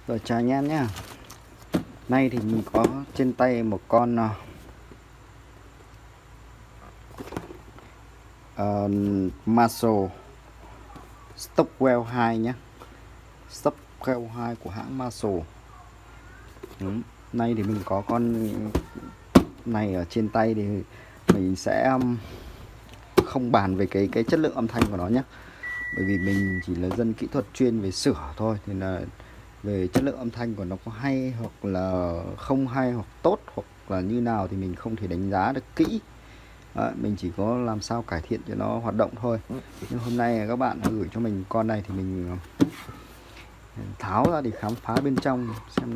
Rồi chào anh em nhé. Nay thì mình có trên tay một con Marshall Stockwell 2 nhé. Stockwell 2 của hãng Marshall. Nay thì mình có con này ở trên tay thì mình sẽ không bàn về cái chất lượng âm thanh của nó nhé. Bởi vì mình chỉ là dân kỹ thuật chuyên về sửa thôi, thì là về chất lượng âm thanh của nó có hay hoặc là không hay hoặc tốt hoặc là như nào thì mình không thể đánh giá được kỹ. Đấy, mình chỉ có làm sao cải thiện cho nó hoạt động thôi. Nhưng hôm nay các bạn gửi cho mình con này thì mình tháo ra để khám phá bên trong xem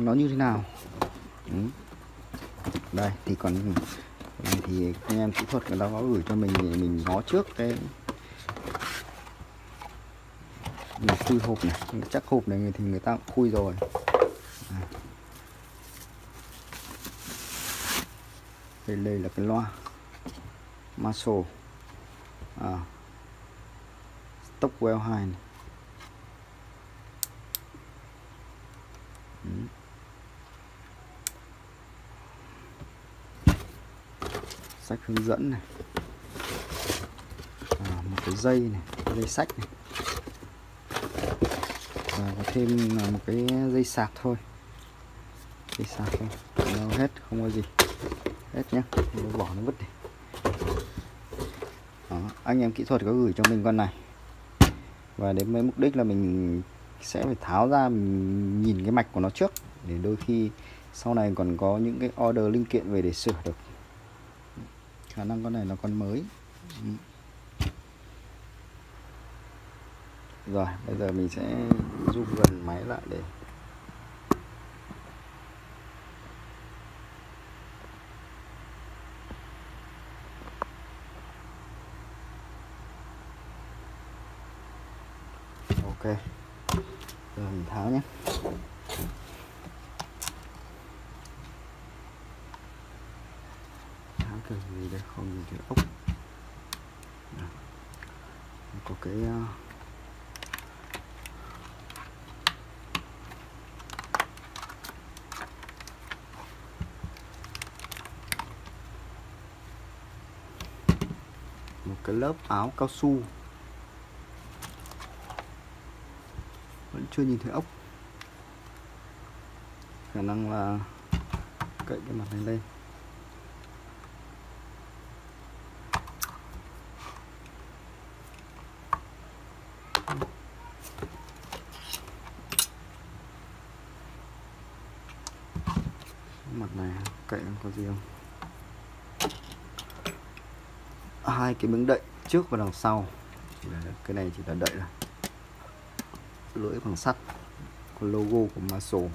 nó như thế nào. Đây thì còn thì anh em kỹ thuật người ta có gửi cho mình để mình ngó trước cái mình khui hộp này, chắc hộp này thì người ta cũng khui rồi. Đây là cái loa Marshall Stockwell 2 này. Sách hướng dẫn này, một cái dây này, dây sách này, và có thêm là một cái dây sạc thôi, dây sạc thôi, nó hết, không có gì hết nhé, nó bỏ nó vứt đi. Đó, anh em kỹ thuật có gửi cho mình con này, và đến với mục đích là mình sẽ phải tháo ra, mình nhìn cái mạch của nó trước để đôi khi sau này còn có những cái order linh kiện về để sửa được. Khả năng con này là con mới. Rồi bây giờ mình sẽ zoom gần máy lại để ok. Giờ mình tháo nhé. Tháo kiểu gì đây, không nhìn thấy ốc. Có cái một cái lớp áo cao su, vẫn chưa nhìn thấy ốc. Khả năng là cậy cái mặt này lên. Mặt này cậy có gì không? Hai cái miếng đậy trước và đằng sau, cái này chỉ là đậy là lưỡi bằng sắt, có logo của Marshall.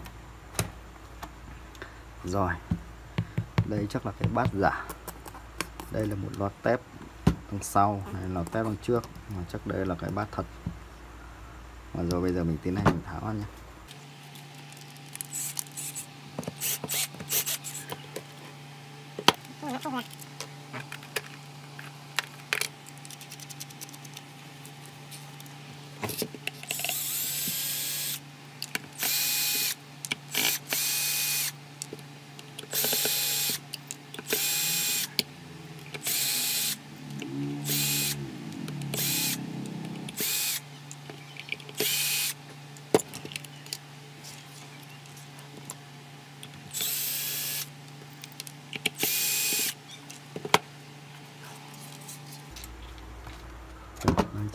Rồi đây chắc là cái bát giả, đây là một loạt tép đằng sau, này là tép đằng trước, mà chắc đây là cái bát thật. Và rồi bây giờ mình tiến hành mình tháo ra nhé.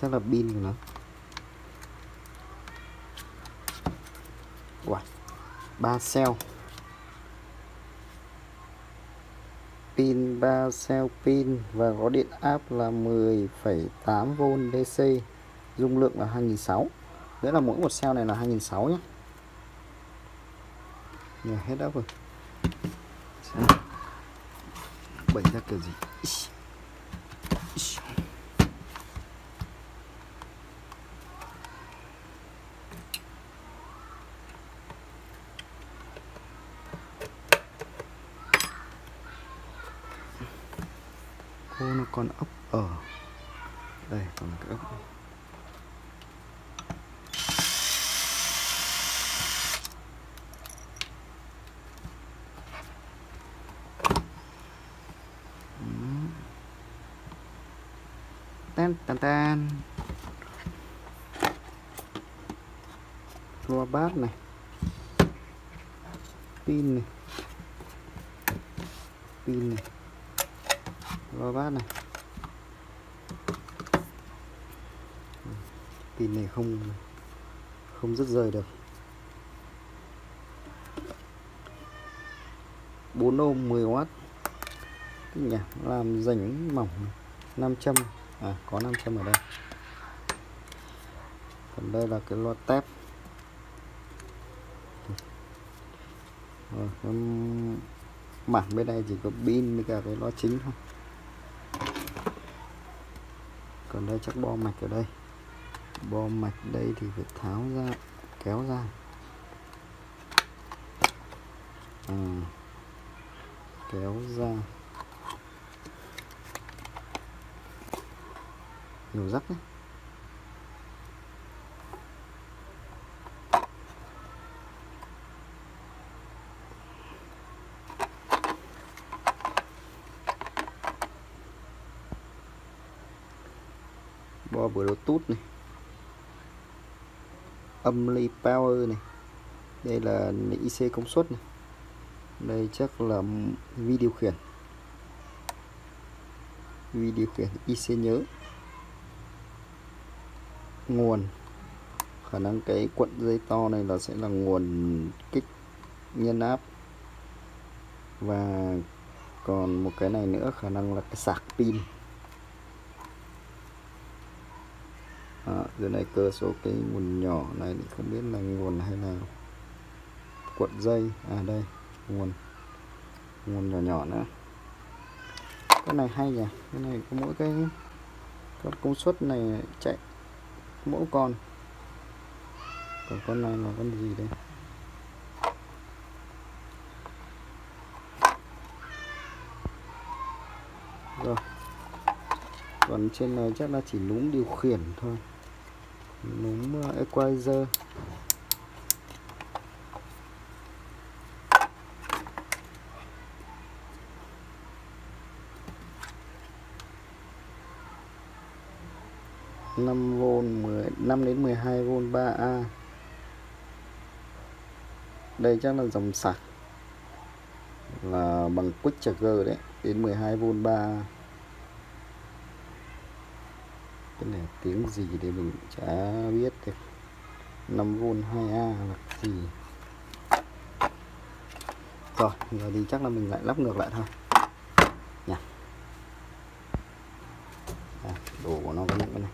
Chắc là pin của nó. Wow, 3 cell pin, 3 cell pin và có điện áp là 10,8V DC, dung lượng là 2600. Nghĩa là mỗi một cell này là 2600 nhé. Rồi hết áp rồi. Bày ra kiểu gì? Ô, nó còn ốc ở đây, còn cái ốc này. tan tan. Loa bát này, pin này, loa bát này. Pin này không dứt rời được. 4 ohm 10W. Nhỉ, làm rãnh mỏng 5 châm. Có 5 châm ở đây. Còn đây là cái loa tép. Cái mảng bên này chỉ có pin với cả cái loa chính thôi. Còn đây chắc bo mạch ở đây. Bo mạch đây thì phải tháo ra, kéo ra. Kéo ra. Nhiều rắc đấy. Bo Bluetooth này, âm ly power này, đây là IC công suất này, đây chắc là vi điều khiển IC nhớ, nguồn, khả năng cái cuộn dây to này là sẽ là nguồn kích nhân áp, và còn một cái này nữa khả năng là cái sạc pin. Dưới này cơ số cái nguồn nhỏ này thì không biết là nguồn hay là cuộn dây. Đây nguồn nhỏ nhỏ nữa. Cái này hay nhỉ, cái này có mỗi cái công suất này chạy mỗi con. Còn con này là con gì đây? Rồi. Còn trên này chắc là chỉ núm điều khiển thôi, núm equalizer. năm đến 12V 3A. Đây chắc là dòng sạc là bằng Quick Charger đấy, đến 12V 3A. Cái này tiếng gì để mình chả biết được. 5V 2A là gì. Rồi, giờ thì chắc là mình lại lắp ngược lại thôi nhỉ. Đồ của nó có những cái này.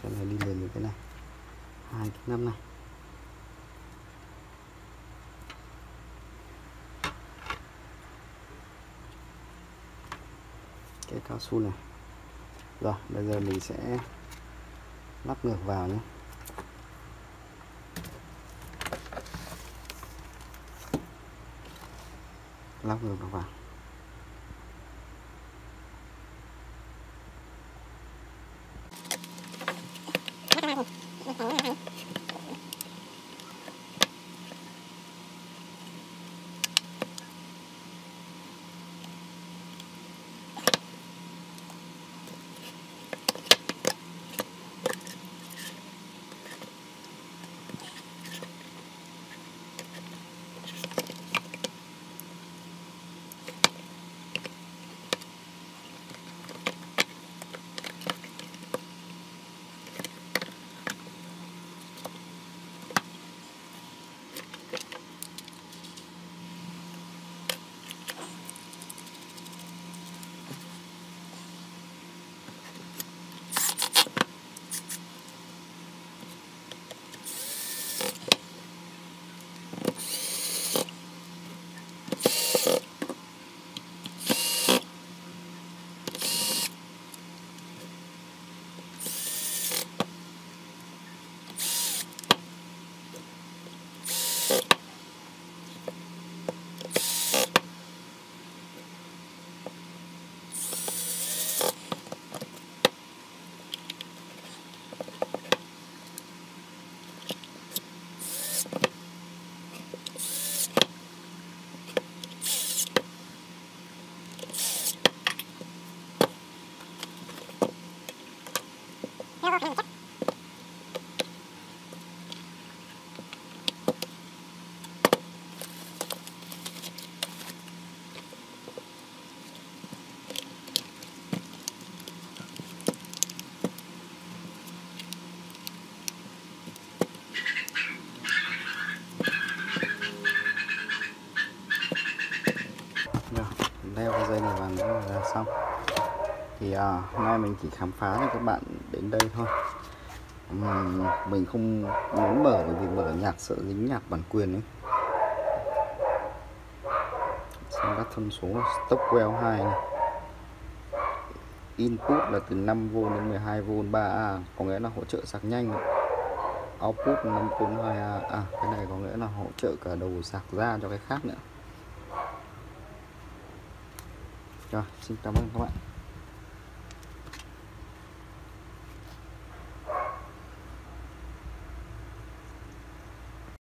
Cái này đi liền với cái này. 2 cái 5 này. Cái cao su này. Rồi, bây giờ mình sẽ lắp ngược vào nhé. Lắp ngược vào. đeo cái dây này vào nữa là xong. Thì hôm nay mình chỉ khám phá cho các bạn đến đây thôi. Mình không muốn mở bởi vì mở nhạc sợ dính nhạc bản quyền ấy. Xem các thông số Stockwell 2 này. Input là từ 5V đến 12V 3A, có nghĩa là hỗ trợ sạc nhanh. Output 5V 2A. Cái này có nghĩa là hỗ trợ cả đầu sạc ra cho cái khác nữa. Rồi, xin cảm ơn các bạn.